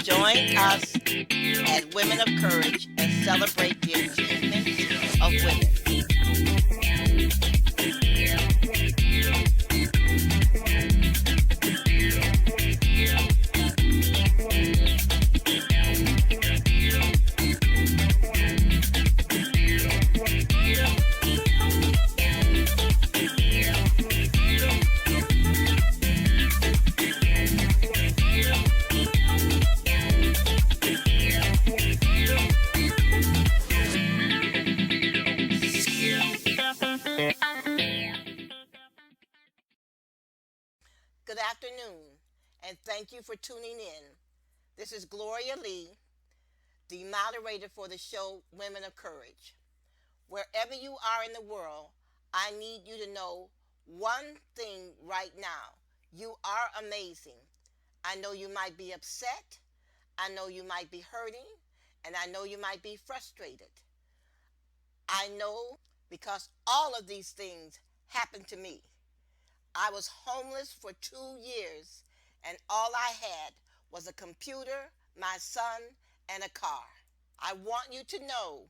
Join us at Women of Courage and celebrate the achievements of women. Good afternoon, and thank you for tuning in. This is Gloria Lee, the moderator for the show Women of Courage. Wherever you are in the world, I need you to know one thing right now. You are amazing. I know you might be upset. I know you might be hurting. And I know you might be frustrated. I know because all of these things happened to me. I was homeless for 2 years, and all I had was a computer, my son, and a car. I want you to know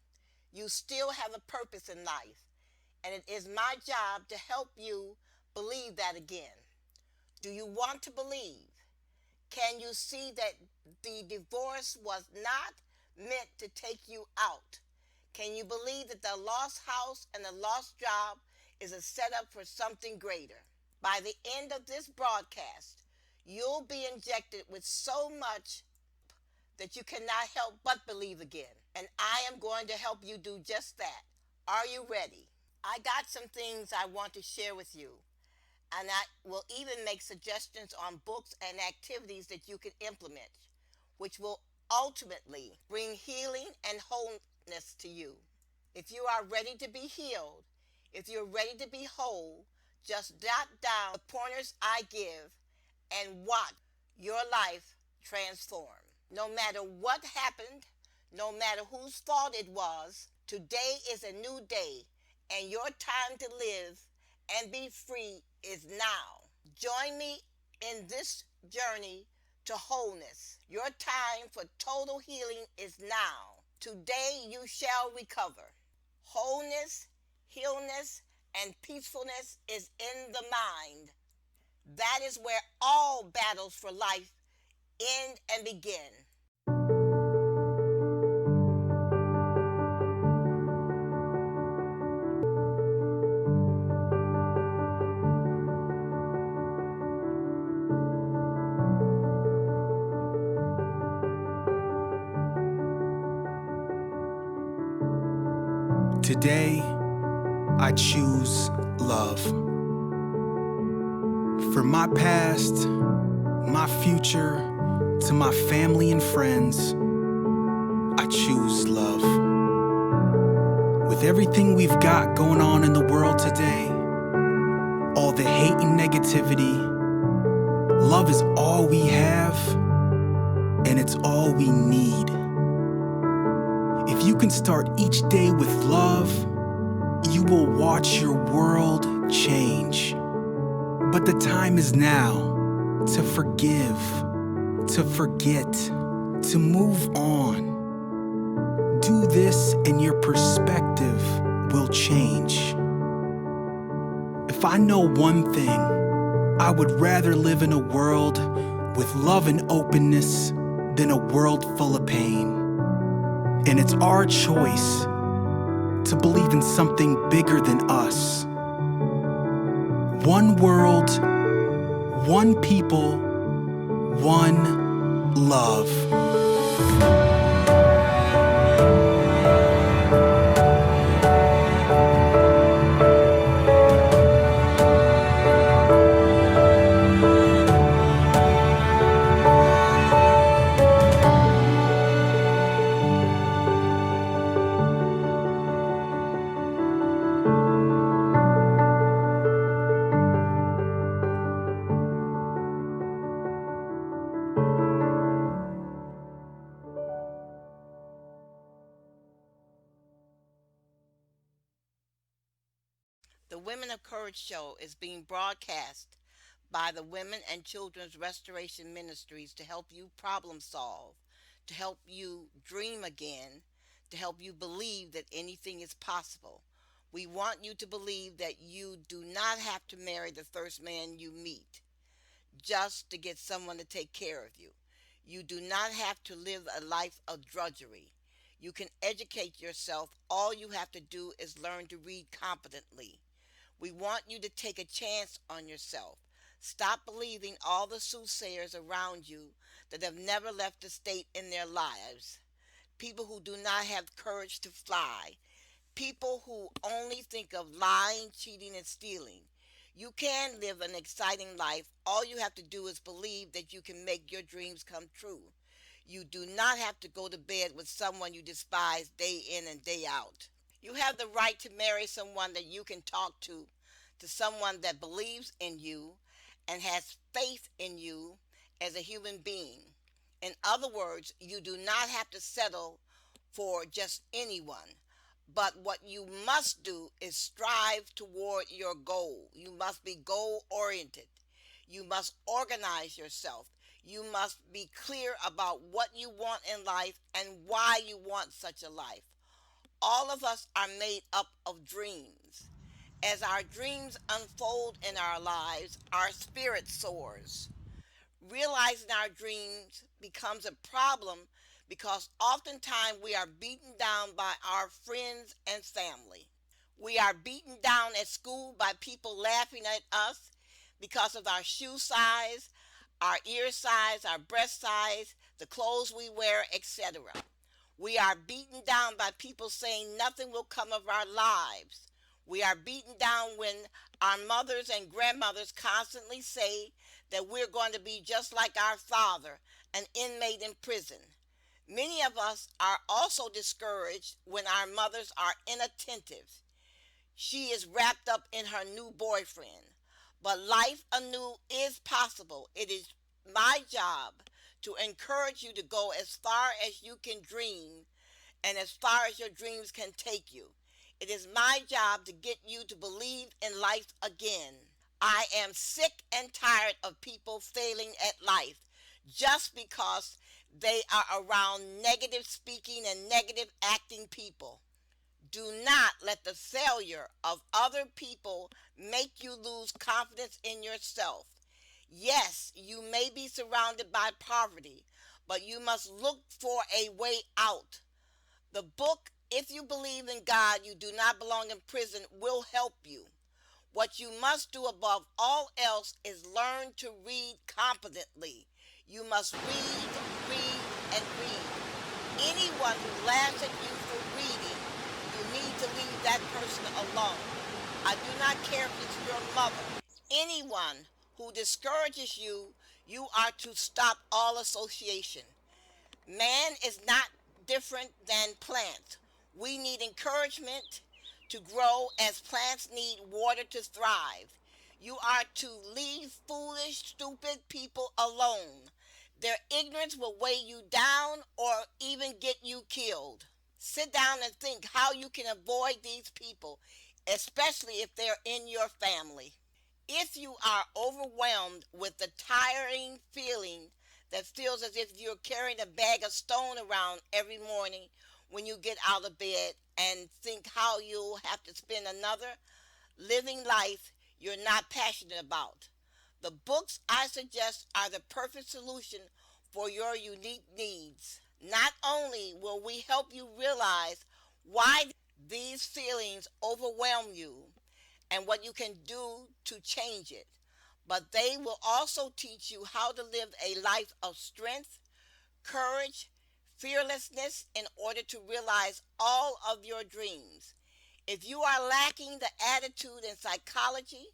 you still have a purpose in life, and it is my job to help you believe that again. Do you want to believe? Can you see that the divorce was not meant to take you out? Can you believe that the lost house and the lost job is a setup for something greater? By the end of this broadcast, you'll be injected with so much that you cannot help but believe again. And I am going to help you do just that. Are you ready? I got some things I want to share with you. And I will even make suggestions on books and activities that you can implement, which will ultimately bring healing and wholeness to you. If you are ready to be healed, if you're ready to be whole, just jot down the pointers I give and watch your life transform. No matter what happened, no matter whose fault it was, today is a new day, and your time to live and be free is now. Join me in this journey to wholeness. Your time for total healing is now. Today you shall recover. Wholeness, healness, and peacefulness is in the mind. That is where all battles for life end and begin. Today, I choose love. From my past, my future, to my family and friends, I choose love. With everything we've got going on in the world today, all the hate and negativity, love is all we have, and it's all we need. If you can start each day with love, you will watch your world change. But the time is now to forgive, to forget, to move on. Do this and your perspective will change. If I know one thing, I would rather live in a world with love and openness than a world full of pain. And it's our choice to believe in something bigger than us. One world, one people, one love. The Women of Courage show is being broadcast by the Women and Children's Restoration Ministries to help you problem solve, to help you dream again, to help you believe that anything is possible. We want you to believe that you do not have to marry the first man you meet just to get someone to take care of you. You do not have to live a life of drudgery. You can educate yourself. All you have to do is learn to read competently. We want you to take a chance on yourself. Stop believing all the soothsayers around you that have never left the state in their lives. People who do not have courage to fly. People who only think of lying, cheating, and stealing. You can live an exciting life. All you have to do is believe that you can make your dreams come true. You do not have to go to bed with someone you despise day in and day out. You have the right to marry someone that you can talk to someone that believes in you and has faith in you as a human being. In other words, you do not have to settle for just anyone. But what you must do is strive toward your goal. You must be goal oriented. You must organize yourself. You must be clear about what you want in life and why you want such a life. All of us are made up of dreams. As our dreams unfold in our lives, our spirit soars. Realizing our dreams becomes a problem because oftentimes we are beaten down by our friends and family. We are beaten down at school by people laughing at us because of our shoe size, our ear size, our breast size, the clothes we wear, etc. We are beaten down by people saying nothing will come of our lives. We are beaten down when our mothers and grandmothers constantly say that we're going to be just like our father, an inmate in prison. Many of us are also discouraged when our mothers are inattentive. She is wrapped up in her new boyfriend. But life anew is possible. It is my job to encourage you to go as far as you can dream and as far as your dreams can take you. It is my job to get you to believe in life again. I am sick and tired of people failing at life just because they are around negative speaking and negative acting people. Do not let the failure of other people make you lose confidence in yourself. Yes, you may be surrounded by poverty, but you must look for a way out. The book, If You Believe in God, You Do Not Belong in Prison, will help you. What you must do above all else is learn to read competently. You must read, and read. Anyone who laughs at you for reading, you need to leave that person alone. I do not care if it's your mother. Anyone who discourages you, you are to stop all association. Man is not different than plants. We need encouragement to grow as plants need water to thrive. You are to leave foolish, stupid people alone. Their ignorance will weigh you down or even get you killed. Sit down and think how you can avoid these people, especially if they're in your family. If you are overwhelmed with the tiring feeling that feels as if you're carrying a bag of stone around every morning when you get out of bed and think how you'll have to spend another living life you're not passionate about, the books I suggest are the perfect solution for your unique needs. Not only will we help you realize why these feelings overwhelm you and what you can do to change it, but they will also teach you how to live a life of strength, courage, fearlessness in order to realize all of your dreams. If you are lacking the attitude and psychology,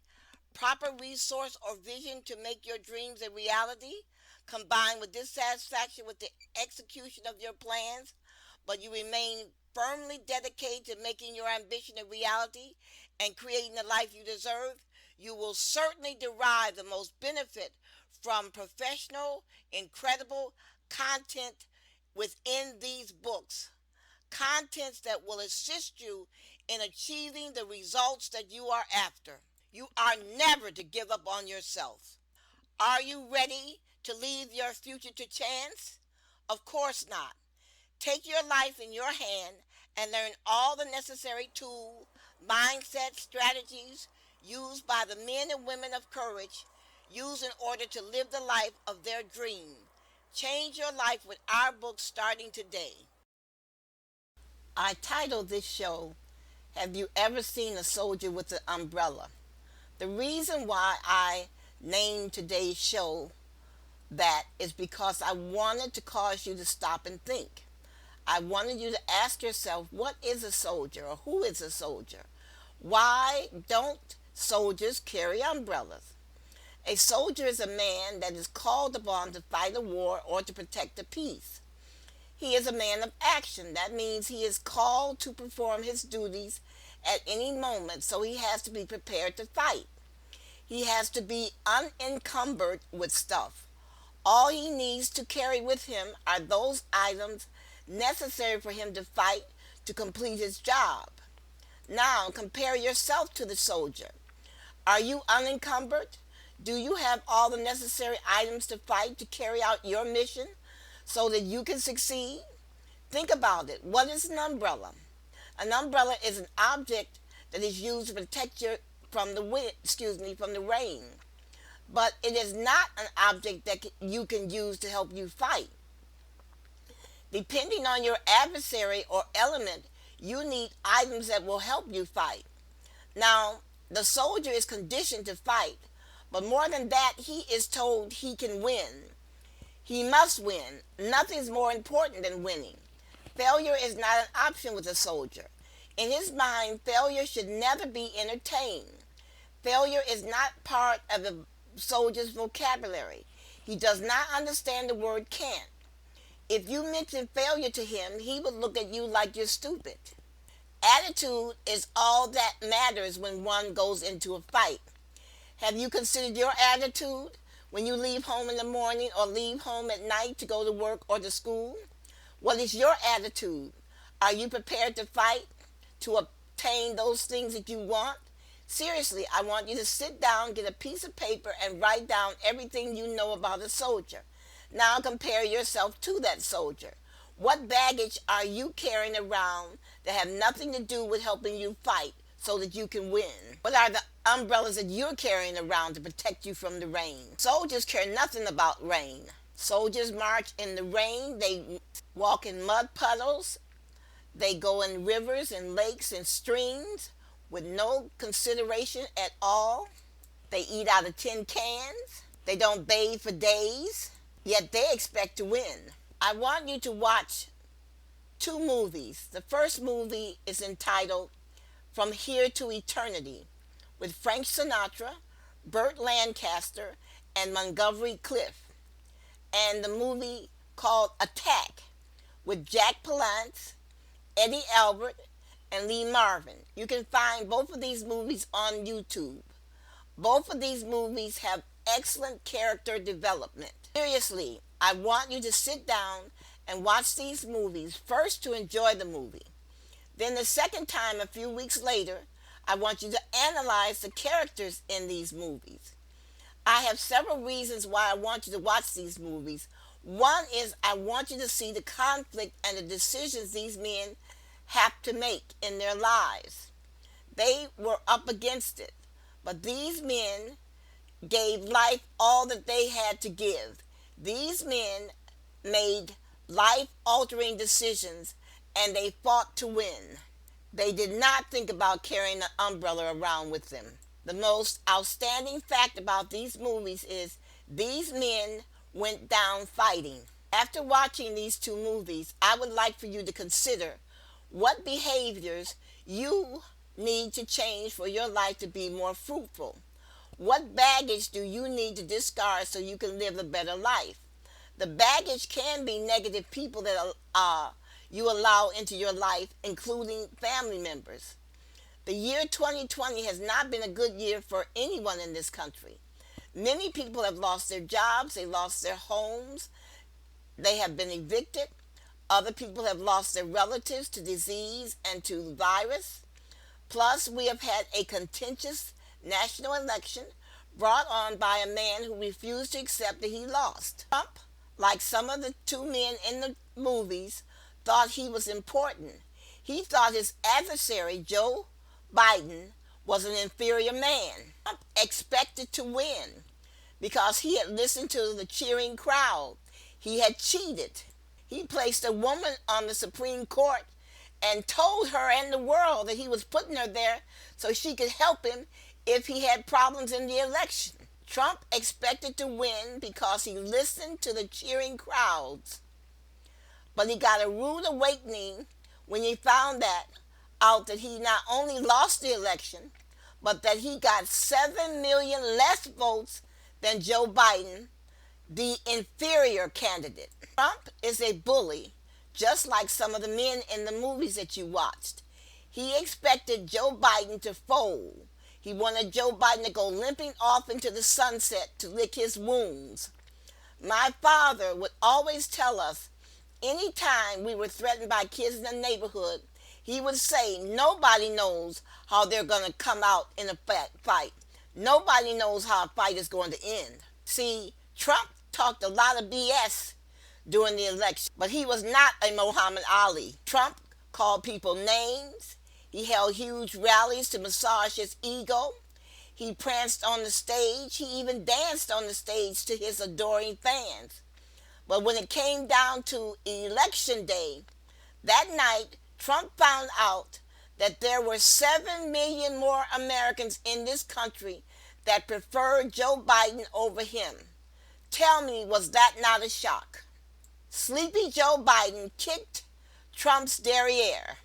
proper resource or vision to make your dreams a reality, combined with dissatisfaction with the execution of your plans, but you remain firmly dedicated to making your ambition a reality and creating the life you deserve, you will certainly derive the most benefit from professional, incredible content within these books. Contents that will assist you in achieving the results that you are after. You are never to give up on yourself. Are you ready to leave your future to chance? Of course not. Take your life in your hand and learn all the necessary tools, mindset, strategies used by the men and women of courage used in order to live the life of their dream. Change your life with our book starting today. I titled this show, Have You Ever Seen a Soldier with an Umbrella? The reason why I named today's show that is because I wanted to cause you to stop and think. I wanted you to ask yourself, what is a soldier, or who is a soldier? Why don't soldiers carry umbrellas? A soldier is a man that is called upon to fight a war or to protect the peace. He is a man of action. That means he is called to perform his duties at any moment, so he has to be prepared to fight. He has to be unencumbered with stuff. All he needs to carry with him are those items necessary for him to fight to complete his job. Now, compare yourself to the soldier. Are you unencumbered? Do you have all the necessary items to fight to carry out your mission so that you can succeed? Think about it. What is an umbrella? An umbrella is an object that is used to protect you from the rain. But it is not an object that you can use to help you fight. Depending on your adversary or element, you need items that will help you fight. Now, the soldier is conditioned to fight, but more than that, he is told he can win. He must win. Nothing is more important than winning. Failure is not an option with a soldier. In his mind, failure should never be entertained. Failure is not part of a soldier's vocabulary. He does not understand the word can't. If you mention failure to him, he would look at you like you're stupid. Attitude is all that matters when one goes into a fight. Have you considered your attitude when you leave home in the morning or leave home at night to go to work or to school? What is your attitude? Are you prepared to fight to obtain those things that you want? Seriously, I want you to sit down, get a piece of paper, and write down everything you know about a soldier. Now compare yourself to that soldier. What baggage are you carrying around that have nothing to do with helping you fight so that you can win? What are the umbrellas that you're carrying around to protect you from the rain? Soldiers care nothing about rain. Soldiers march in the rain. They walk in mud puddles. They go in rivers and lakes and streams with no consideration at all. They eat out of tin cans. They don't bathe for days, yet they expect to win. I want you to watch two movies. The first movie is entitled From Here to Eternity with Frank Sinatra, Burt Lancaster, and Montgomery Clift. And the movie called Attack with Jack Palance, Eddie Albert, and Lee Marvin. You can find both of these movies on YouTube. Both of these movies have excellent character development. Seriously, I want you to sit down and watch these movies, first to enjoy the movie. Then the second time, a few weeks later, I want you to analyze the characters in these movies. I have several reasons why I want you to watch these movies. One is I want you to see the conflict and the decisions these men have to make in their lives. They were up against it, but these men gave life all that they had to give. These men made life-altering decisions, and they fought to win. They did not think about carrying an umbrella around with them. The most outstanding fact about these movies is these men went down fighting. After watching these two movies, I would like for you to consider what behaviors you need to change for your life to be more fruitful. What baggage do you need to discard so you can live a better life? The baggage can be negative people that you allow into your life, including family members. The year 2020 has not been a good year for anyone in this country. Many people have lost their jobs, they lost their homes, they have been evicted. Other people have lost their relatives to disease and to virus. Plus, we have had a contentious national election brought on by a man who refused to accept that he lost. Trump, like some of the two men in the movies, thought he was important. He thought his adversary, Joe Biden, was an inferior man. Trump expected to win because he had listened to the cheering crowd. He had cheated. He placed a woman on the Supreme Court and told her and the world that he was putting her there so she could help him if he had problems in the election. Trump expected to win because he listened to the cheering crowds. But he got a rude awakening when he found out that he not only lost the election, but that he got 7 million less votes than Joe Biden, the inferior candidate. Trump is a bully, just like some of the men in the movies that you watched. He expected Joe Biden to fold. He wanted Joe Biden to go limping off into the sunset to lick his wounds. My father would always tell us, anytime we were threatened by kids in the neighborhood, he would say, nobody knows how they're going to come out in a fight. Nobody knows how a fight is going to end. See, Trump talked a lot of BS during the election, but he was not a Muhammad Ali. Trump called people names. He held huge rallies to massage his ego. He pranced on the stage. He even danced on the stage to his adoring fans. But when it came down to election day, that night, Trump found out that there were 7 million more Americans in this country that preferred Joe Biden over him. Tell me, was that not a shock? Sleepy Joe Biden kicked Trump's derriere.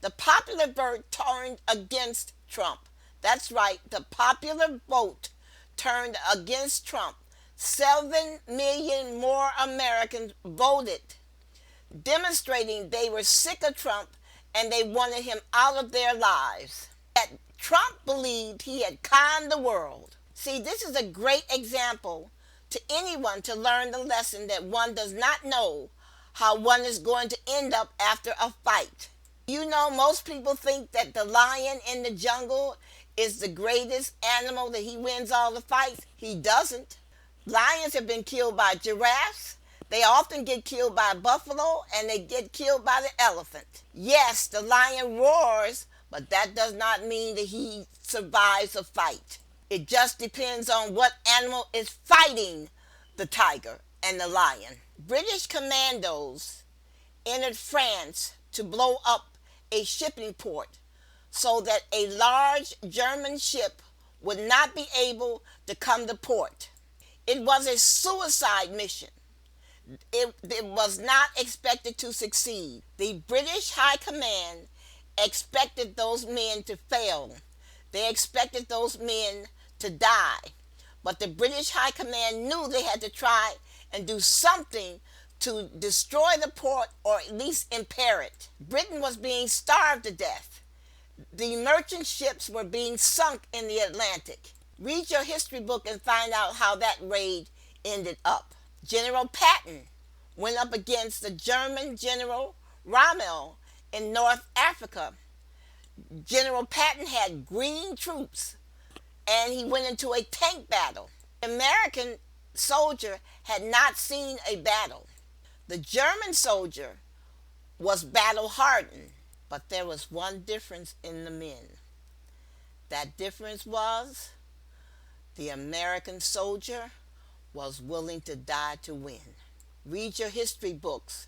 The popular vote turned against Trump. That's right, the popular vote turned against Trump. 7 million more Americans voted, demonstrating they were sick of Trump and they wanted him out of their lives. That Trump believed he had conned the world. See, this is a great example to anyone to learn the lesson that one does not know how one is going to end up after a fight. You know, most people think that the lion in the jungle is the greatest animal, that he wins all the fights. He doesn't. Lions have been killed by giraffes. They often get killed by buffalo, and they get killed by the elephant. Yes, the lion roars, but that does not mean that he survives a fight. It just depends on what animal is fighting the tiger and the lion. British commandos entered France to blow up a shipping port so that a large German ship would not be able to come to port. It was a suicide mission. It was not expected to succeed. The British High Command expected those men to fail. They expected those men to die. But the British High Command knew they had to try and do something to destroy the port or at least impair it. Britain was being starved to death. The merchant ships were being sunk in the Atlantic. Read your history book and find out how that raid ended up. General Patton went up against the German General Rommel in North Africa. General Patton had green troops, and he went into a tank battle. The American soldier had not seen a battle. The German soldier was battle hardened, but there was one difference in the men. That difference was the American soldier was willing to die to win. Read your history books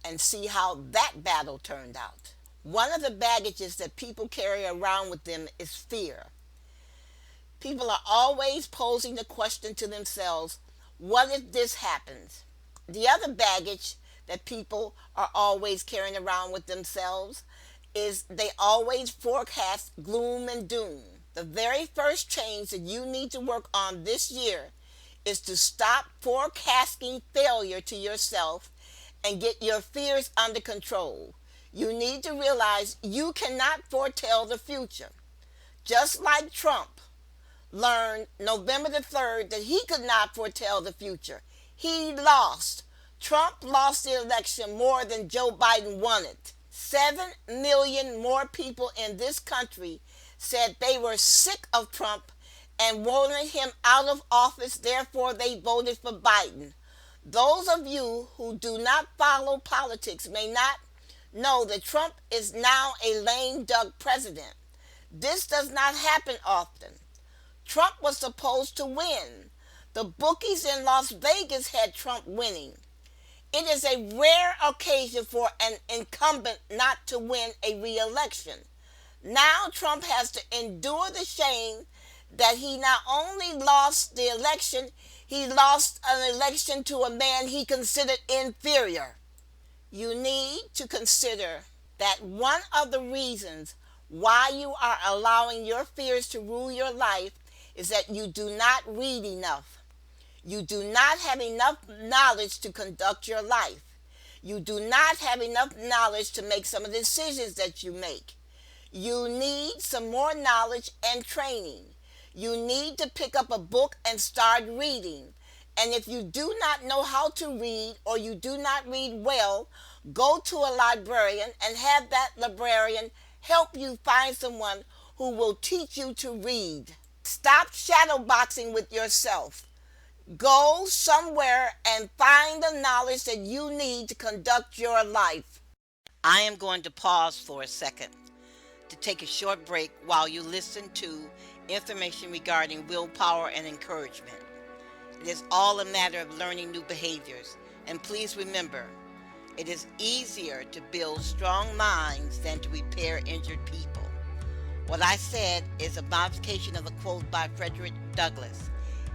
and see how that battle turned out. One of the baggages that people carry around with them is fear. People are always posing the question to themselves, what if this happens? The other baggage that people are always carrying around with themselves is they always forecast gloom and doom. The very first change that you need to work on this year is to stop forecasting failure to yourself and get your fears under control. You need to realize you cannot foretell the future. Just like Trump learned November the 3rd that he could not foretell the future. He lost. Trump lost the election more than Joe Biden won it. 7 million more people in this country said they were sick of Trump and wanted him out of office, therefore they voted for Biden. Those of you who do not follow politics may not know that Trump is now a lame duck president. This does not happen often. Trump was supposed to win. The bookies in Las Vegas had Trump winning. It is a rare occasion for an incumbent not to win a re-election. Now Trump has to endure the shame that he not only lost the election, he lost an election to a man he considered inferior. You need to consider that one of the reasons why you are allowing your fears to rule your life is that you do not read enough. You do not have enough knowledge to conduct your life. You do not have enough knowledge to make some of the decisions that you make. You need some more knowledge and training. You need to pick up a book and start reading. And if you do not know how to read or you do not read well, go to a librarian and have that librarian help you find someone who will teach you to read. Stop shadowboxing with yourself. Go somewhere and find the knowledge that you need to conduct your life. I am going to pause for a second to take a short break while you listen to information regarding willpower and encouragement. It is all a matter of learning new behaviors. And please remember, it is easier to build strong minds than to repair injured people. What I said is a modification of a quote by Frederick Douglass.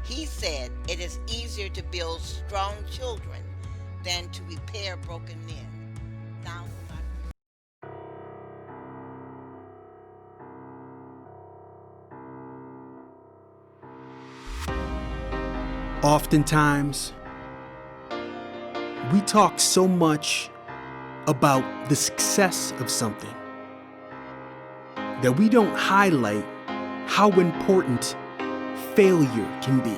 He said, it is easier to build strong children than to repair broken men. Now, Oftentimes, we talk so much about the success of something that we don't highlight how important failure can be.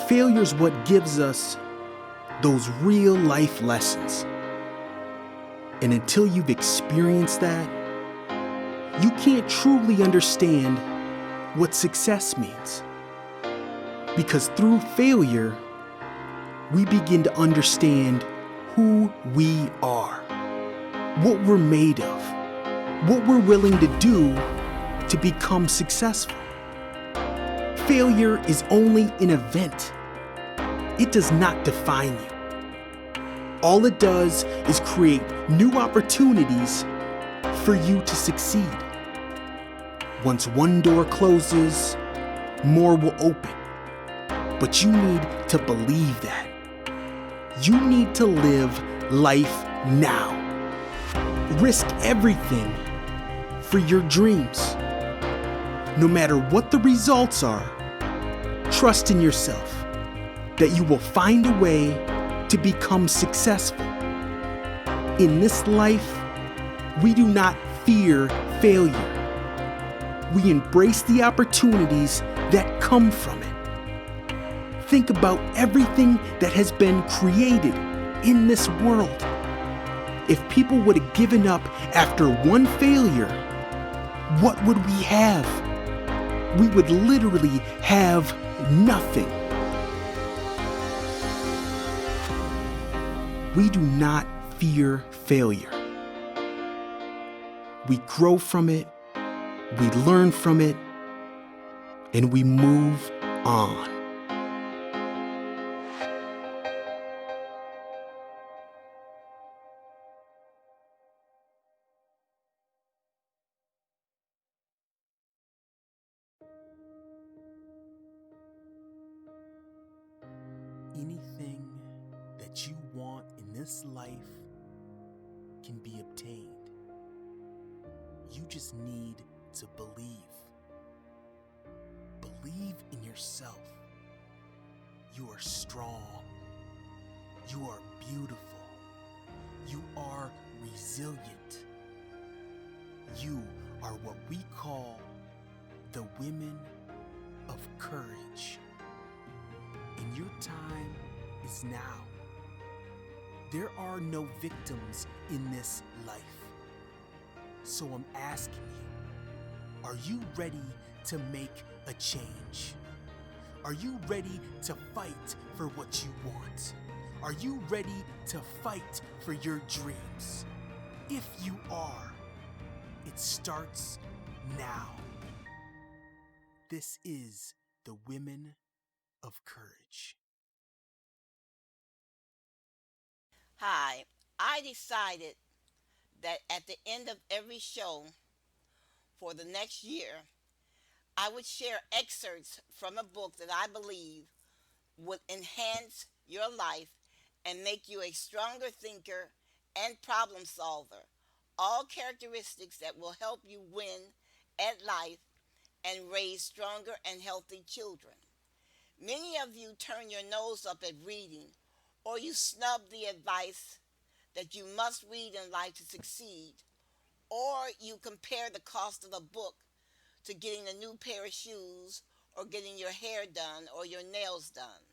Failure is what gives us those real life lessons. And until you've experienced that, you can't truly understand what success means. Because through failure, we begin to understand who we are, what we're made of, what we're willing to do to become successful. Failure is only an event. It does not define you. All it does is create new opportunities for you to succeed. Once one door closes, more will open. But you need to believe that. You need to live life now. Risk everything for your dreams. No matter what the results are, trust in yourself that you will find a way to become successful. In this life, we do not fear failure. We embrace the opportunities that come from it. Think about everything that has been created in this world. If people would have given up after one failure, what would we have? We would literally have nothing. We do not fear failure. We grow from it, we learn from it, and we move on. Anything that you want in this life can be obtained. You just need to believe. Believe in yourself. You are strong. You are beautiful. You are resilient. You are what we call the women of courage. And your time is now. There are no victims in this life. So I'm asking you, are you ready to make a change? Are you ready to fight for what you want? Are you ready to fight for your dreams? If you are, it starts now. This is the Women of Courage. Hi, I decided that at the end of every show for the next year, I would share excerpts from a book that I believe would enhance your life and make you a stronger thinker and problem solver. All characteristics that will help you win at life and raise stronger and healthy children. Many of you turn your nose up at reading, or you snub the advice that you must read in life to succeed, or you compare the cost of a book to getting a new pair of shoes or getting your hair done or your nails done.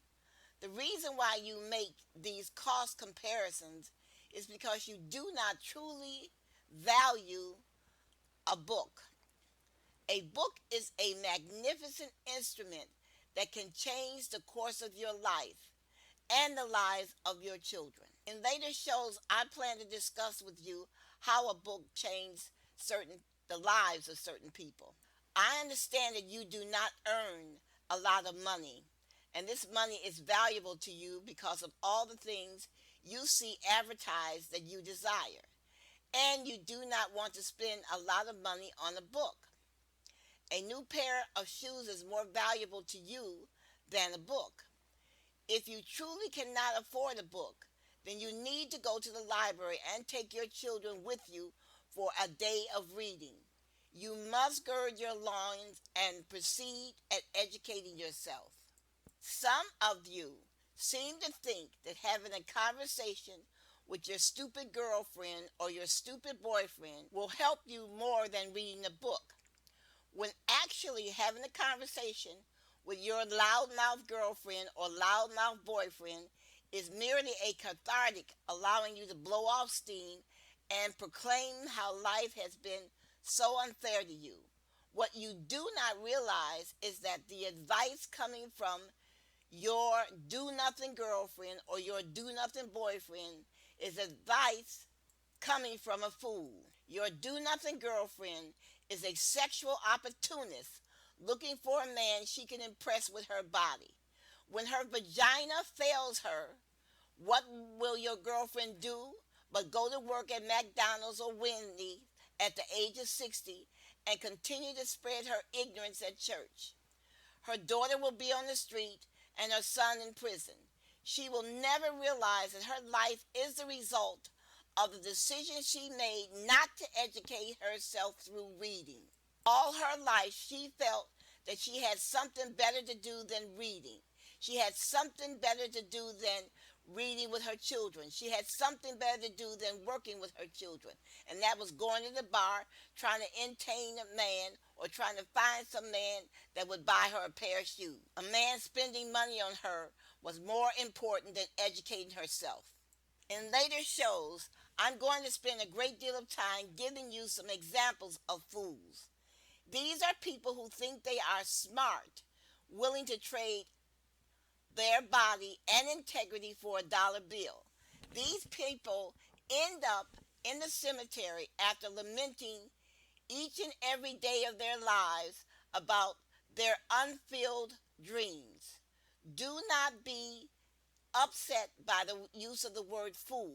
The reason why you make these cost comparisons is because you do not truly value a book. A book is a magnificent instrument that can change the course of your life and the lives of your children. In later shows, I plan to discuss with you how a book changed the lives of certain people. I understand that you do not earn a lot of money, and this money is valuable to you because of all the things you see advertised that you desire, and you do not want to spend a lot of money on a book. A new pair of shoes is more valuable to you than a book. If you truly cannot afford a book, then you need to go to the library and take your children with you for a day of reading. You must gird your loins and proceed at educating yourself. Some of you seem to think that having a conversation with your stupid girlfriend or your stupid boyfriend will help you more than reading a book, when actually having a conversation with your loudmouth girlfriend or loudmouth boyfriend is merely a cathartic, allowing you to blow off steam and proclaim how life has been so unfair to you. What you do not realize is that the advice coming from your do nothing girlfriend or your do nothing boyfriend is advice coming from a fool. Your do nothing girlfriend is a sexual opportunist looking for a man she can impress with her body. When her vagina fails her, what will your girlfriend do but go to work at McDonald's or Wendy's at the age of 60 and continue to spread her ignorance at church? Her daughter will be on the street and her son in prison. She will never realize that her life is the result of the decision she made not to educate herself through reading. All her life, she felt that she had something better to do than reading. She had something better to do than reading with her children. She had something better to do than working with her children. And that was going to the bar, trying to entertain a man, or trying to find some man that would buy her a pair of shoes. A man spending money on her was more important than educating herself. In later shows, I'm going to spend a great deal of time giving you some examples of fools. These are people who think they are smart, willing to trade their body and integrity for a dollar bill. These people end up in the cemetery after lamenting each and every day of their lives about their unfilled dreams. Do not be upset by the use of the word fool.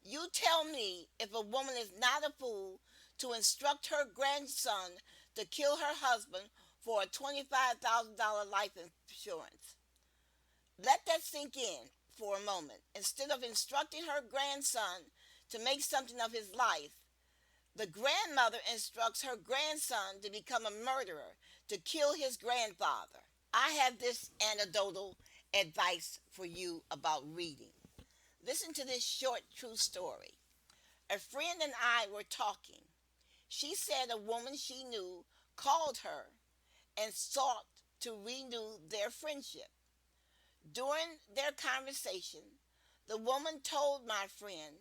You tell me if a woman is not a fool to instruct her grandson to kill her husband for a $25,000 life insurance. Let that sink in for a moment. Instead of instructing her grandson to make something of his life, the grandmother instructs her grandson to become a murderer, to kill his grandfather. I have this anecdotal advice for you about reading. Listen to this short true story. A friend and I were talking. She said a woman she knew called her and sought to renew their friendship. During their conversation, the woman told my friend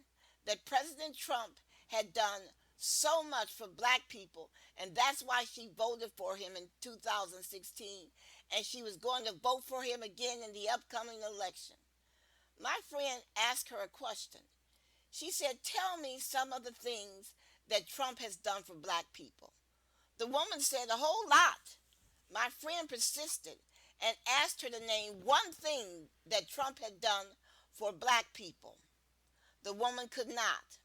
that President Trump had done so much for black people, and that's why she voted for him in 2016, and she was going to vote for him again in the upcoming election. My friend asked her a question. She said, "Tell me some of the things that Trump has done for black people." The woman said, "A whole lot." My friend persisted and asked her to name one thing that Trump had done for black people. The woman could not.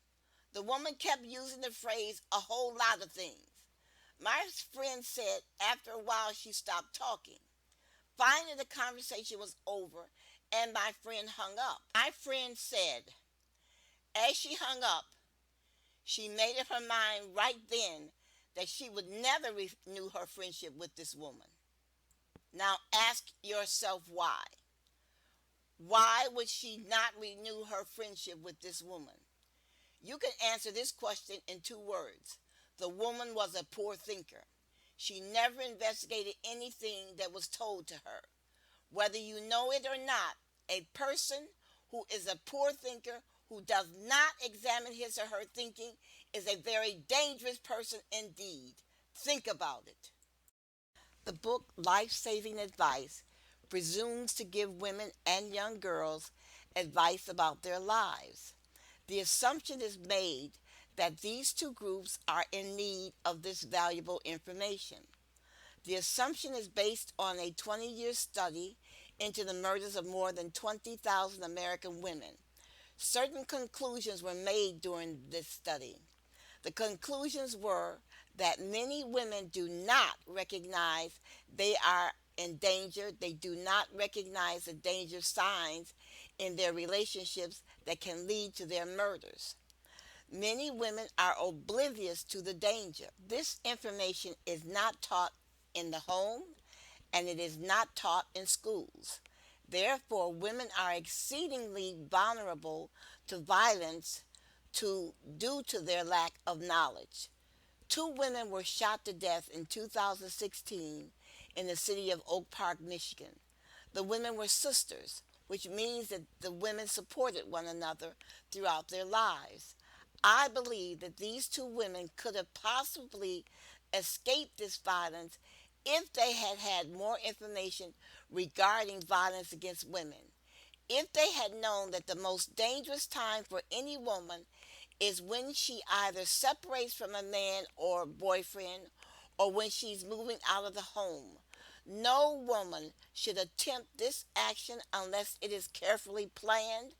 The woman kept using the phrase, "a whole lot of things." My friend said after a while she stopped talking. Finally, the conversation was over and my friend hung up. My friend said, as she hung up, she made up her mind right then that she would never renew her friendship with this woman. Now ask yourself why. Why would she not renew her friendship with this woman? You can answer this question in 2 words. The woman was a poor thinker. She never investigated anything that was told to her. Whether you know it or not, a person who is a poor thinker, who does not examine his or her thinking, is a very dangerous person indeed. Think about it. The book Life Saving Advice presumes to give women and young girls advice about their lives. The assumption is made that these two groups are in need of this valuable information. The assumption is based on a 20-year study into the murders of more than 20,000 American women. Certain conclusions were made during this study. The conclusions were that many women do not recognize they are in danger. They do not recognize the danger signs in their relationships that can lead to their murders. Many women are oblivious to the danger. This information is not taught in the home and it is not taught in schools. Therefore, women are exceedingly vulnerable to violence due to their lack of knowledge. 2 women were shot to death in 2016 in the city of Oak Park, Michigan. The women were sisters, which means that the women supported one another throughout their lives. I believe that these 2 women could have possibly escaped this violence if they had had more information regarding violence against women. If they had known that the most dangerous time for any woman is when she either separates from a man or boyfriend or when she's moving out of the home. No woman should attempt this action unless it is carefully planned,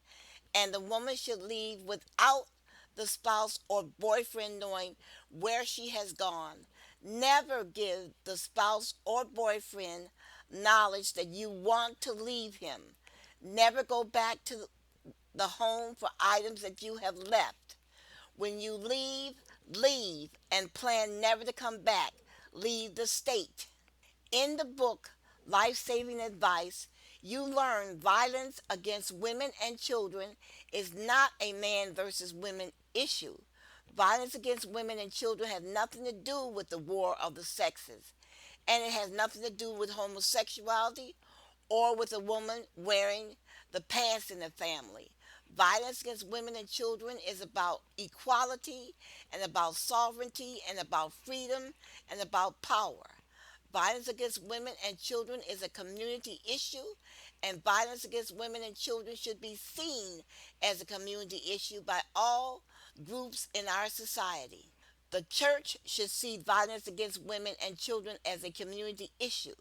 and the woman should leave without the spouse or boyfriend knowing where she has gone. Never give the spouse or boyfriend knowledge that you want to leave him. Never go back to the home for items that you have left. When you leave, leave and plan never to come back. Leave the state. In the book Life Saving Advice, you learn violence against women and children is not a man versus women issue. Violence against women and children has nothing to do with the war of the sexes, and it has nothing to do with homosexuality or with a woman wearing the pants in the family. Violence against women and children is about equality and about sovereignty and about freedom and about power. Violence against women and children is a community issue, and violence against women and children should be seen as a community issue by all groups in our society. The church should see violence against women and children as a community issue.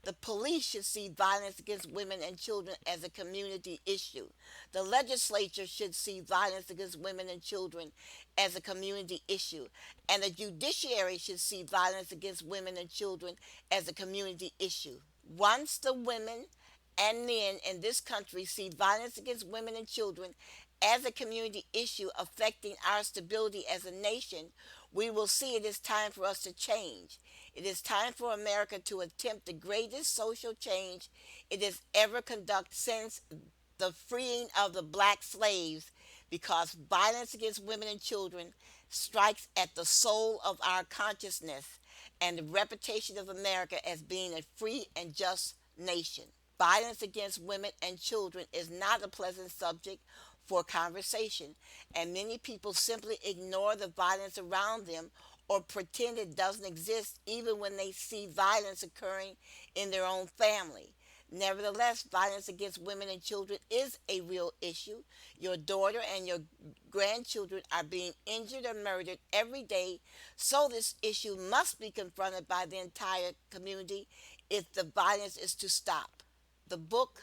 The police should see violence against women and children as a community issue. The legislature should see violence against women and children as a community issue. And the judiciary should see violence against women and children as a community issue. Once the women and men in this country see violence against women and children as a community issue affecting our stability as a nation, we will see it is time for us to change. It is time for America to attempt the greatest social change it has ever conducted since the freeing of the black slaves, because violence against women and children strikes at the soul of our consciousness and the reputation of America as being a free and just nation. Violence against women and children is not a pleasant subject for conversation, and many people simply ignore the violence around them or pretend it doesn't exist even when they see violence occurring in their own family. Nevertheless, violence against women and children is a real issue. Your daughter and your grandchildren are being injured or murdered every day, so this issue must be confronted by the entire community if the violence is to stop. The book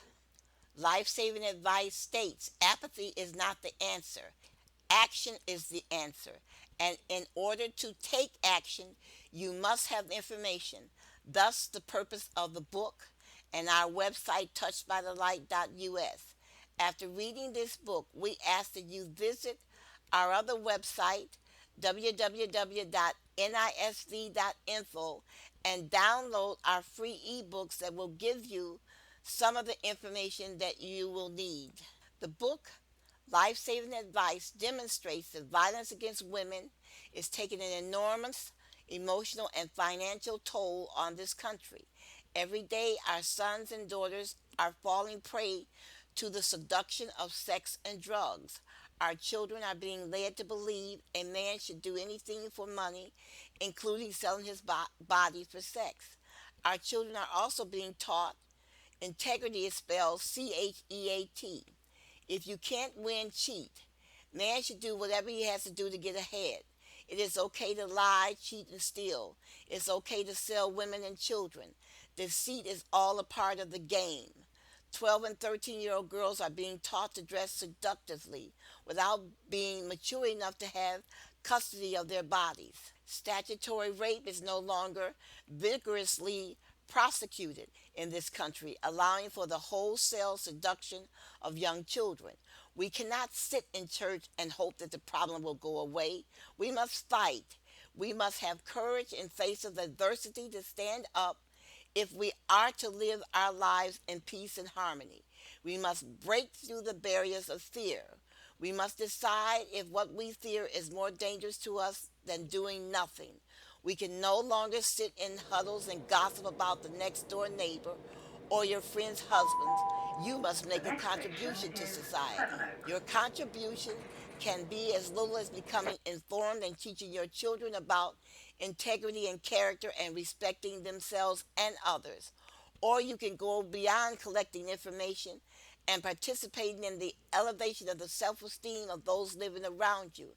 Life Saving Advice states apathy is not the answer. Action is the answer. And in order to take action, you must have information. Thus, the purpose of the book and our website, touchedbythelight.us. After reading this book, we ask that you visit our other website, www.nisv.info, and download our free ebooks that will give you some of the information that you will need. The book Life Saving Advice demonstrates that violence against women is taking an enormous emotional and financial toll on this country. Every day, our sons and daughters are falling prey to the seduction of sex and drugs. Our children are being led to believe a man should do anything for money, including selling his body for sex. Our children are also being taught integrity is spelled CHEAT. If you can't win, cheat. Man should do whatever he has to do to get ahead. It is okay to lie, cheat, and steal. It's okay to sell women and children. Deceit is all a part of the game. 12 and 13-year-old girls are being taught to dress seductively without being mature enough to have custody of their bodies. Statutory rape is no longer vigorously prosecuted in this country, allowing for the wholesale seduction of young children. We cannot sit in church and hope that the problem will go away. We must fight. We must have courage in face of adversity to stand up if we are to live our lives in peace and harmony. We must break through the barriers of fear. We must decide if what we fear is more dangerous to us than doing nothing. We can no longer sit in huddles and gossip about the next door neighbor or your friend's husband. You must make a contribution to society. Your contribution can be as little as becoming informed and teaching your children about integrity and character and respecting themselves and others. Or you can go beyond collecting information and participating in the elevation of the self-esteem of those living around you.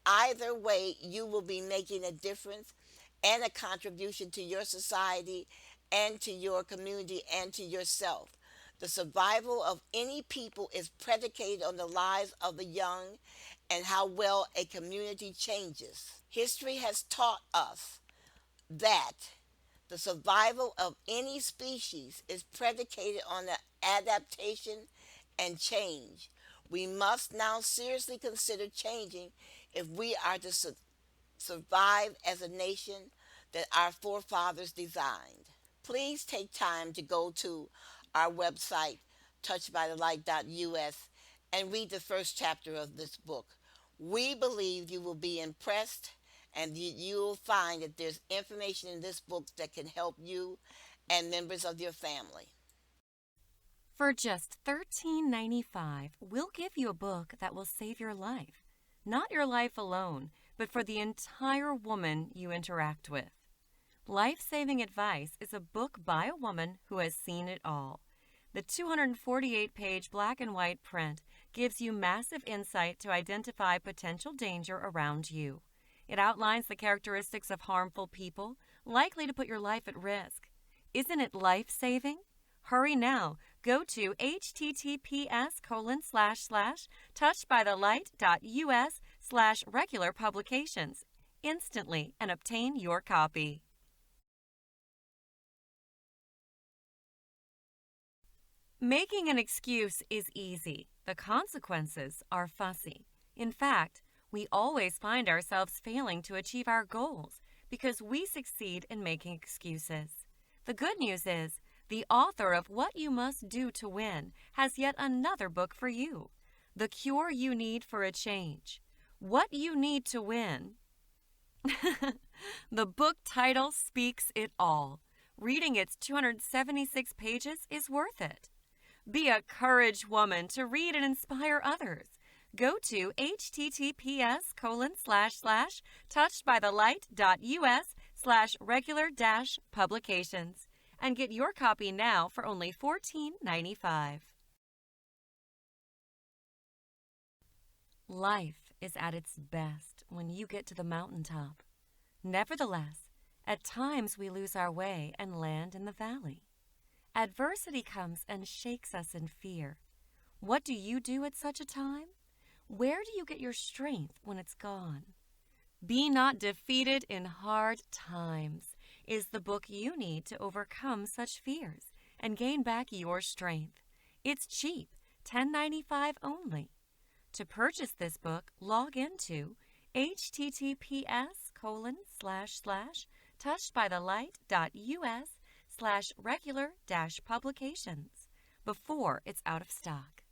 Either way, you will be making a difference and a contribution to your society and to your community and to yourself. The survival of any people is predicated on the lives of the young and how well a community changes. History has taught us that the survival of any species is predicated on the adaptation and change. We must now seriously consider changing if we are to survive as a nation that our forefathers designed. Please take time to go to our website, touchedbythelight.us, and read the first chapter of this book. We believe you will be impressed and you will find that there's information in this book that can help you and members of your family. For just $13.95, we'll give you a book that will save your life. Not your life alone, but for the entire woman you interact with. Life-Saving Advice is a book by a woman who has seen it all. The 248-page black and white print gives you massive insight to identify potential danger around you. It outlines the characteristics of harmful people likely to put your life at risk. Isn't it life-saving? Hurry now. Go to https://touchedbythelight.us/regular publications instantly and obtain your copy. Making an excuse is easy. The consequences are fussy. In fact, we always find ourselves failing to achieve our goals because we succeed in making excuses. The good news is, the author of What You Must Do to Win has yet another book for you. The Cure You Need for a Change. What You Need to Win. The book title speaks it all. Reading its 276 pages is worth it. Be a courage woman to read and inspire others. Go to https://touchedbythelight.us/regular-publications and get your copy now for only $14.95. Life is at its best when you get to the mountaintop. Nevertheless, at times we lose our way and land in the valley. Adversity comes and shakes us in fear. What do you do at such a time? Where do you get your strength when it's gone? Be Not Defeated in Hard Times is the book you need to overcome such fears and gain back your strength. It's cheap, $10.95 only. To purchase this book, log into https://touchedbythelight.us/regular-publications before it's out of stock.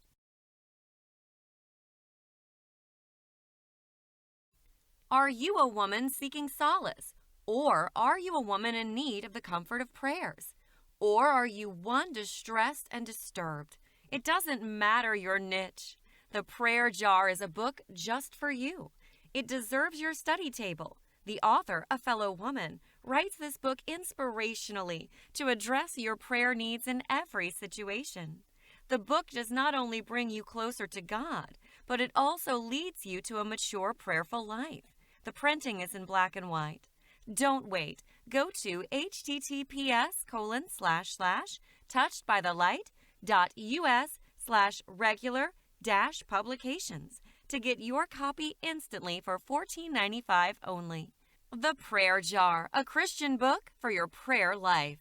Are you a woman seeking solace? Or are you a woman in need of the comfort of prayers? Or are you one distressed and disturbed? It doesn't matter your niche. The Prayer Jar is a book just for you. It deserves your study table. The author, a fellow woman, writes this book inspirationally to address your prayer needs in every situation. The book does not only bring you closer to God, but it also leads you to a mature prayerful life. The printing is in black and white. Don't wait. Go to https://touchedbythelight.us/regular-publications to get your copy instantly for $14.95 only. The Prayer Jar, a Christian book for your prayer life.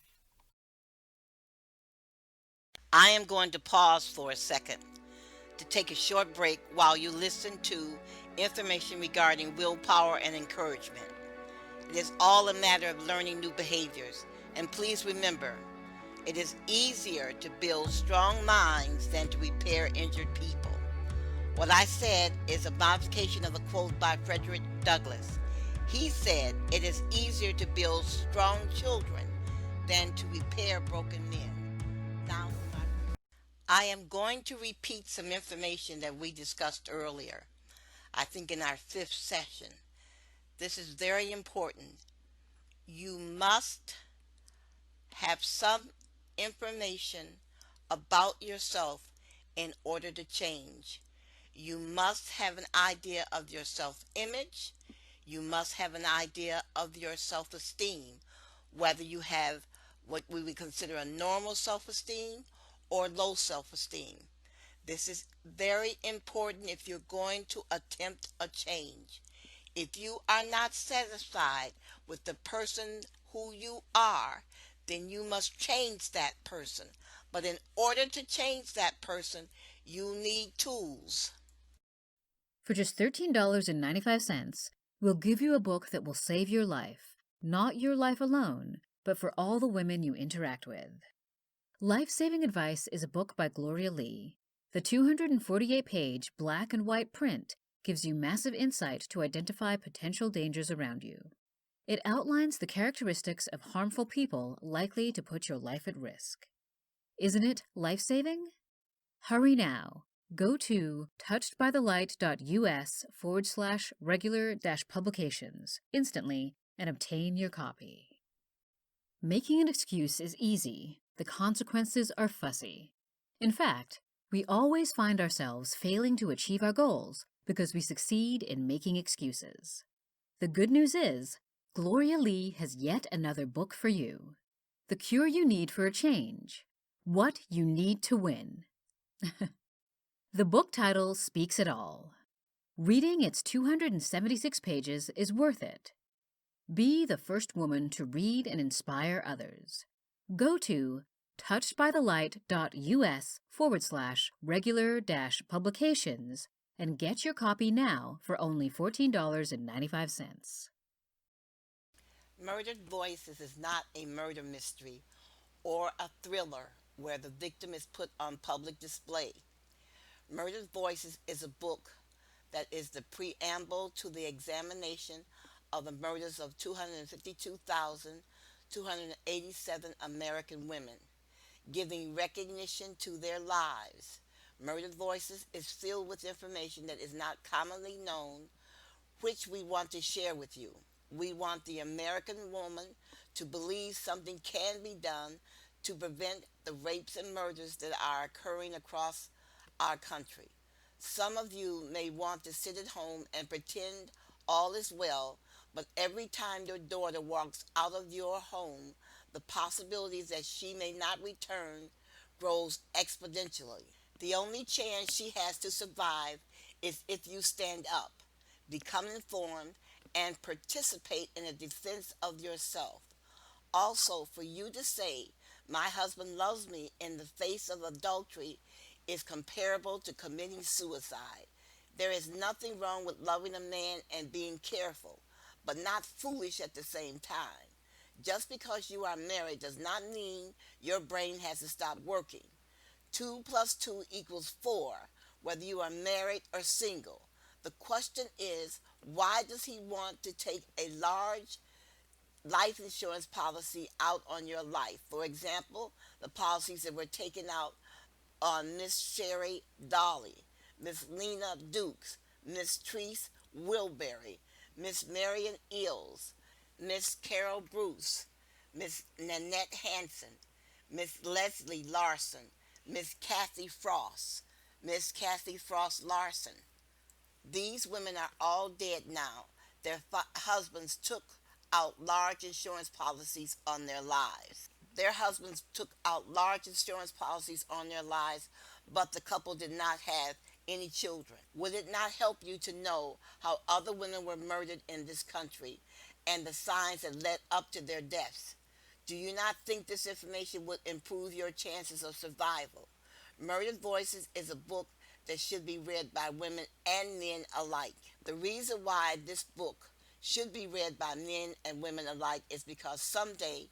I am going to pause for a second to take a short break while you listen to information regarding willpower and encouragement. It is all a matter of learning new behaviors, and please remember, it is easier to build strong minds than to repair injured people. What I said is a modification of a quote by Frederick Douglass. He said, "It is easier to build strong children than to repair broken men." Now, I am going to repeat some information that we discussed earlier, I think in our 5th session. This is very important. You must have some information about yourself in order to change. You must have an idea of your self-image. You must have an idea of your self-esteem, whether you have what we would consider a normal self-esteem or low self-esteem. This is very important if you're going to attempt a change. If you are not satisfied with the person who you are, then you must change that person. But in order to change that person, you need tools. For just $13.95, we'll give you a book that will save your life. Not your life alone, but for all the women you interact with. Life-Saving Advice is a book by Gloria Lee. The 248-page black and white print gives you massive insight to identify potential dangers around you. It outlines the characteristics of harmful people likely to put your life at risk. Isn't it life-saving? Hurry now. Go to touchedbythelight.us/regular-publications instantly and obtain your copy. Making an excuse is easy. The consequences are fussy. In fact, we always find ourselves failing to achieve our goals because we succeed in making excuses. The good news is, Gloria Lee has yet another book for you. The Cure You Need for a Change. What You Need to Win. The book title speaks it all. Reading its 276 pages is worth it. Be the first woman to read and inspire others. Go to touchedbythelight.us/regular-publications and get your copy now for only $14.95. Murdered Voices is not a murder mystery or a thriller where the victim is put on public display. Murdered Voices is a book that is the preamble to the examination of the murders of 252,287 American women, giving recognition to their lives, Murdered Voices is filled with information that is not commonly known, which we want to share with you. We want the American woman to believe something can be done to prevent the rapes and murders that are occurring across our country. Some of you may want to sit at home and pretend all is well, but every time your daughter walks out of your home, the possibilities that she may not return grows exponentially. The only chance she has to survive is if you stand up, become informed, and participate in a defense of yourself. Also, for you to say, my husband loves me in the face of adultery is comparable to committing suicide. There is nothing wrong with loving a man and being careful, but not foolish at the same time. Just because you are married does not mean your brain has to stop working. 2 plus 2 equals 4, whether you are married or single. The question is, why does he want to take a large life insurance policy out on your life? For example, the policies that were taken out on Miss Sherry Dolly, Miss Lena Dukes, Miss Treese Wilbury, Miss Marion Ills, Miss Carol Bruce, Miss Nanette Hanson, Miss Leslie Larson, Miss Kathy Frost, Miss Kathy Frost Larson. These women are all dead now. Their husbands took out large insurance policies on their lives. Their husbands took out large insurance policies on their lives, but the couple did not have any children. Would it not help you to know how other women were murdered in this country and the signs that led up to their deaths? Do you not think this information would improve your chances of survival? Murdered Voices is a book that should be read by women and men alike. The reason why this book should be read by men and women alike is because someday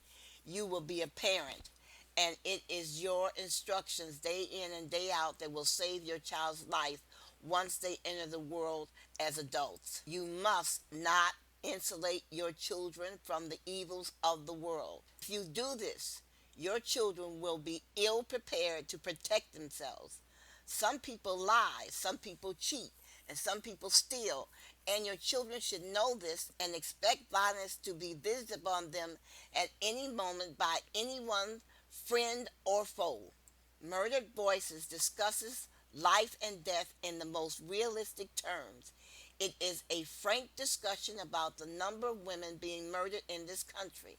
you will be a parent, and it is your instructions day in and day out that will save your child's life once they enter the world as adults. You must not insulate your children from the evils of the world. If you do this, your children will be ill prepared to protect themselves. Some people lie, some people cheat, and some people steal, and your children should know this and expect violence to be visited upon them at any moment by anyone, friend or foe. Murdered Voices discusses life and death in the most realistic terms. It is a frank discussion about the number of women being murdered in this country.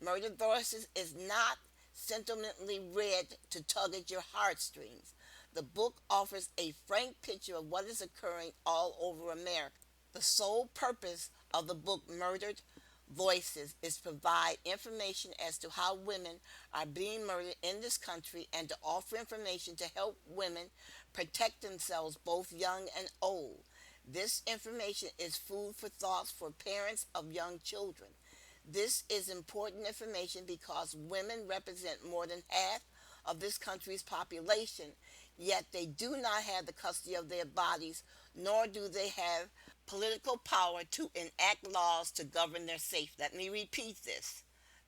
Murdered Voices is not sentimentally read to tug at your heartstrings. The book offers a frank picture of what is occurring all over America. The sole purpose of the book Murdered Voices is to provide information as to how women are being murdered in this country and to offer information to help women protect themselves, both young and old. This information is food for thoughts for parents of young children. This is important information because women represent more than half of this country's population, yet they do not have the custody of their bodies, nor do they have political power to enact laws to govern their safety. Let me repeat this.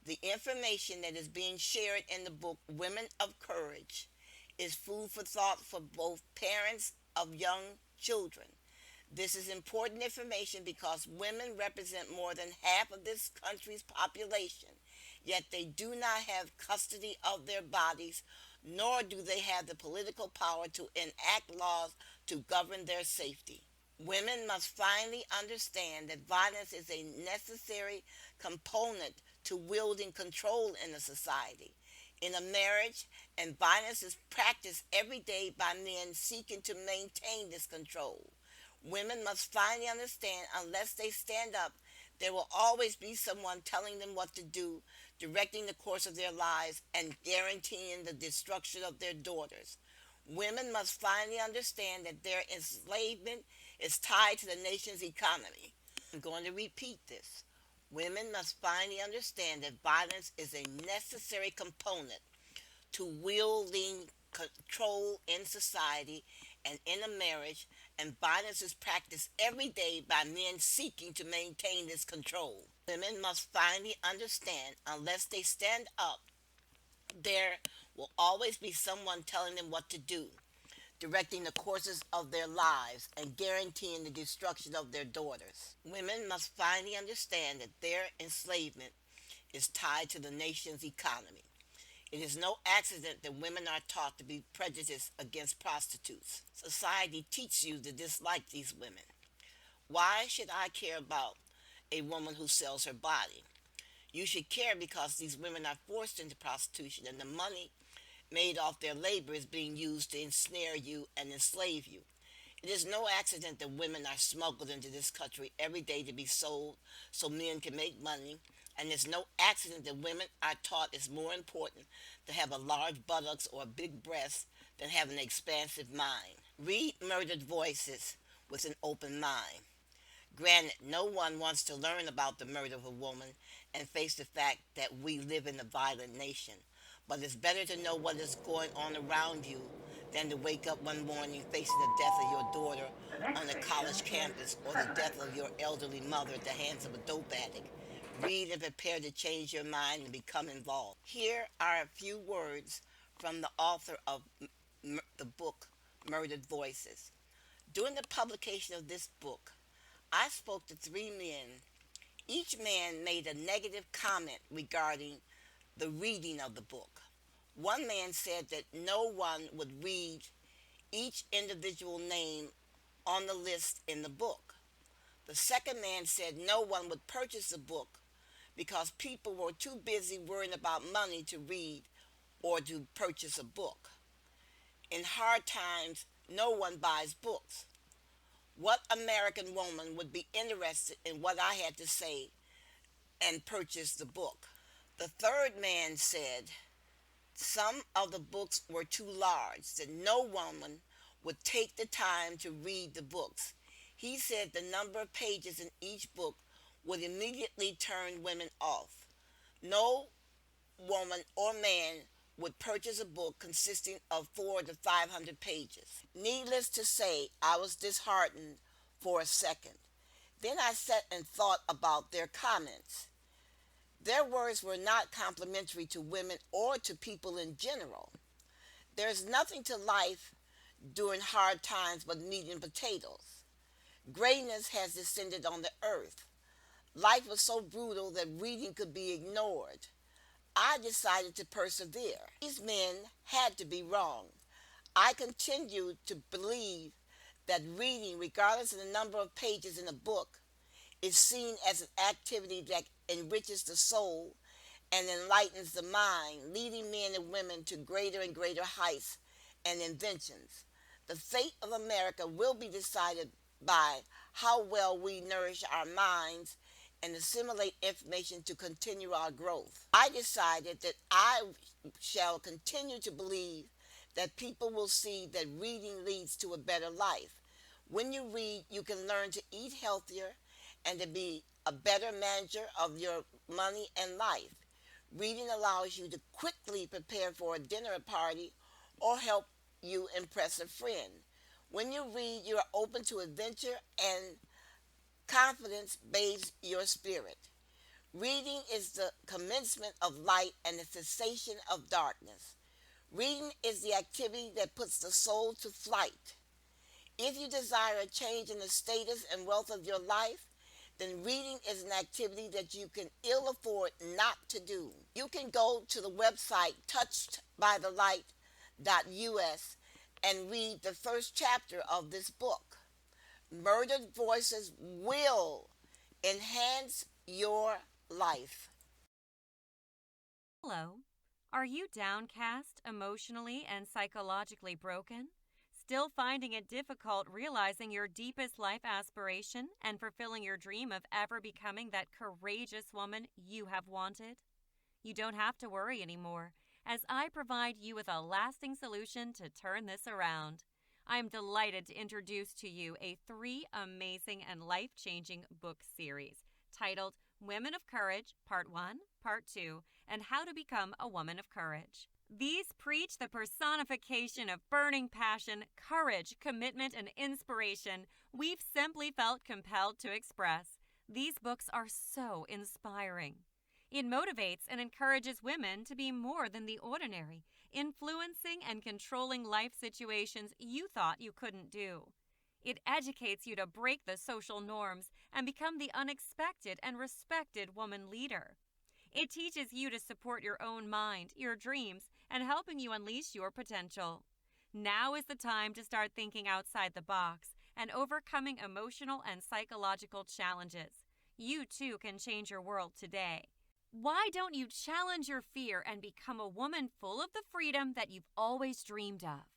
The information that is being shared in the book Women of Courage is food for thought for both parents of young children. This is important information because women represent more than half of this country's population, yet they do not have custody of their bodies, nor do they have the political power to enact laws to govern their safety. Women must finally understand that violence is a necessary component to wielding control in a society, in a marriage, and violence is practiced every day by men seeking to maintain this control. Women must finally understand unless they stand up, there will always be someone telling them what to do, directing the course of their lives, and guaranteeing the destruction of their daughters. Women must finally understand that their enslavement is tied to the nation's economy. I'm going to repeat this. Women must finally understand that violence is a necessary component to wielding control in society and in a marriage, and violence is practiced every day by men seeking to maintain this control. Women must finally understand unless they stand up, there will always be someone telling them what to do, directing the courses of their lives and guaranteeing the destruction of their daughters. Women must finally understand that their enslavement is tied to the nation's economy. It is no accident that women are taught to be prejudiced against prostitutes. Society teaches you to dislike these women. Why should I care about a woman who sells her body? You should care because these women are forced into prostitution and the money made off their labor is being used to ensnare you and enslave you. It is no accident that women are smuggled into this country every day to be sold so men can make money. And it's no accident that women are taught it's more important to have a large buttocks or a big breast than have an expansive mind. Read Murdered Voices with an open mind. Granted, no one wants to learn about the murder of a woman and face the fact that we live in a violent nation. But it's better to know what is going on around you than to wake up one morning facing the death of your daughter on a college campus or the death of your elderly mother at the hands of a dope addict. Read and prepare to change your mind and become involved. Here are a few words from the author of the book Murdered Voices. During the publication of this book, I spoke to 3 men. Each man made a negative comment regarding the reading of the book. One man said that no one would read each individual name on the list in the book. The second man said no one would purchase the book because people were too busy worrying about money to read or to purchase a book. In hard times, no one buys books. What American woman would be interested in what I had to say and purchase the book? The third man said some of the books were too large, that no woman would take the time to read the books. He said the number of pages in each book would immediately turn women off. No woman or man would purchase a book consisting of 400 to 500 pages. Needless to say, I was disheartened for a second. Then I sat and thought about their comments. Their words were not complimentary to women or to people in general. There's nothing to life during hard times but meat and potatoes. Greatness has descended on the earth. Life was so brutal that reading could be ignored. I decided to persevere. These men had to be wrong. I continued to believe that reading, regardless of the number of pages in a book, is seen as an activity that enriches the soul and enlightens the mind, leading men and women to greater and greater heights and inventions. The fate of America will be decided by how well we nourish our minds and assimilate information to continue our growth. I decided that I shall continue to believe that people will see that reading leads to a better life. When you read, you can learn to eat healthier and to be a better manager of your money and life. Reading allows you to quickly prepare for a dinner party or help you impress a friend. When you read, you are open to adventure and confidence bathes your spirit. Reading is the commencement of light and the cessation of darkness. Reading is the activity that puts the soul to flight. If you desire a change in the status and wealth of your life, then reading is an activity that you can ill afford not to do. You can go to the website touchedbythelight.us and read the first chapter of this book. Murdered Voices will enhance your life. Hello. Are you downcast, emotionally and psychologically broken? Still finding it difficult realizing your deepest life aspiration and fulfilling your dream of ever becoming that courageous woman you have wanted? You don't have to worry anymore, as I provide you with a lasting solution to turn this around. I am delighted to introduce to you a 3 amazing and life-changing book series titled Women of Courage, Part 1, Part 2, and How to Become a Woman of Courage. These preach the personification of burning passion, courage, commitment, and inspiration we've simply felt compelled to express. These books are so inspiring. It motivates and encourages women to be more than the ordinary, influencing and controlling life situations you thought you couldn't do. It educates you to break the social norms and become the unexpected and respected woman leader. It teaches you to support your own mind, your dreams, and helping you unleash your potential. Now is the time to start thinking outside the box and overcoming emotional and psychological challenges. You too can change your world today. Why don't you challenge your fear and become a woman full of the freedom that you've always dreamed of?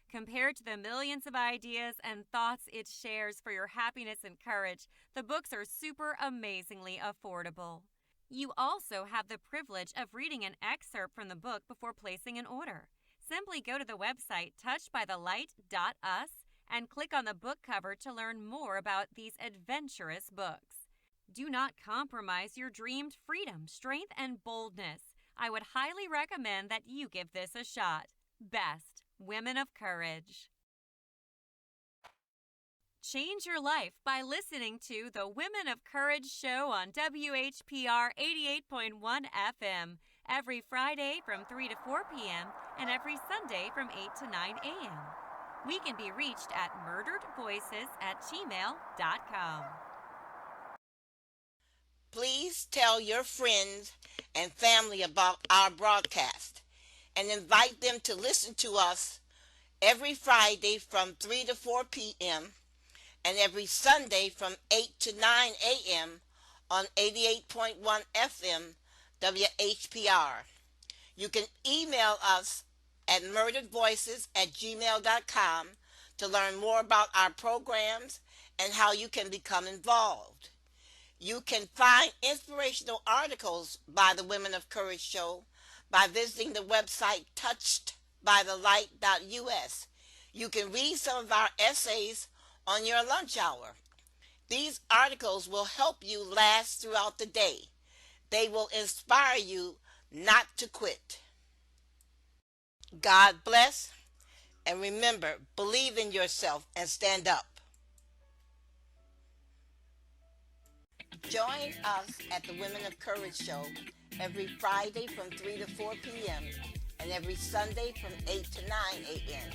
Compared to the millions of ideas and thoughts it shares for your happiness and courage, the books are super amazingly affordable. You also have the privilege of reading an excerpt from the book before placing an order. Simply go to the website touchedbythelight.us and click on the book cover to learn more about these adventurous books. Do not compromise your dreamed freedom, strength, and boldness. I would highly recommend that you give this a shot. Best, Women of Courage. Change your life by listening to the Women of Courage show on WHPR 88.1 FM every Friday from 3 to 4 p.m. and every Sunday from 8 to 9 a.m. We can be reached at murderedvoices@gmail.com. Please tell your friends and family about our broadcast and invite them to listen to us every Friday from 3 to 4 p.m. and every Sunday from 8 to 9 a.m. on 88.1 FM WHPR. You can email us at murderedvoices@gmail.com to learn more about our programs and how you can become involved. You can find inspirational articles by the Women of Courage show by visiting the website touchedbythelight.us. You can read some of our essays on your lunch hour. These articles will help you last throughout the day. They will inspire you not to quit. God bless, and remember, believe in yourself and stand up. Join us at the Women of Courage show every Friday from 3 to 4 p.m. and every Sunday from 8 to 9 a.m.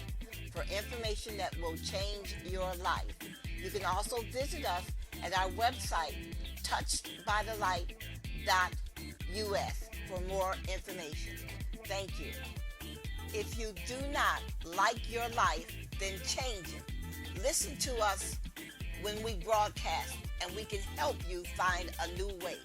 for information that will change your life. You can also visit us at our website, touchedbythelight.us, for more information. Thank you. If you do not like your life, then change it. Listen to us when we broadcast, and we can help you find a new way.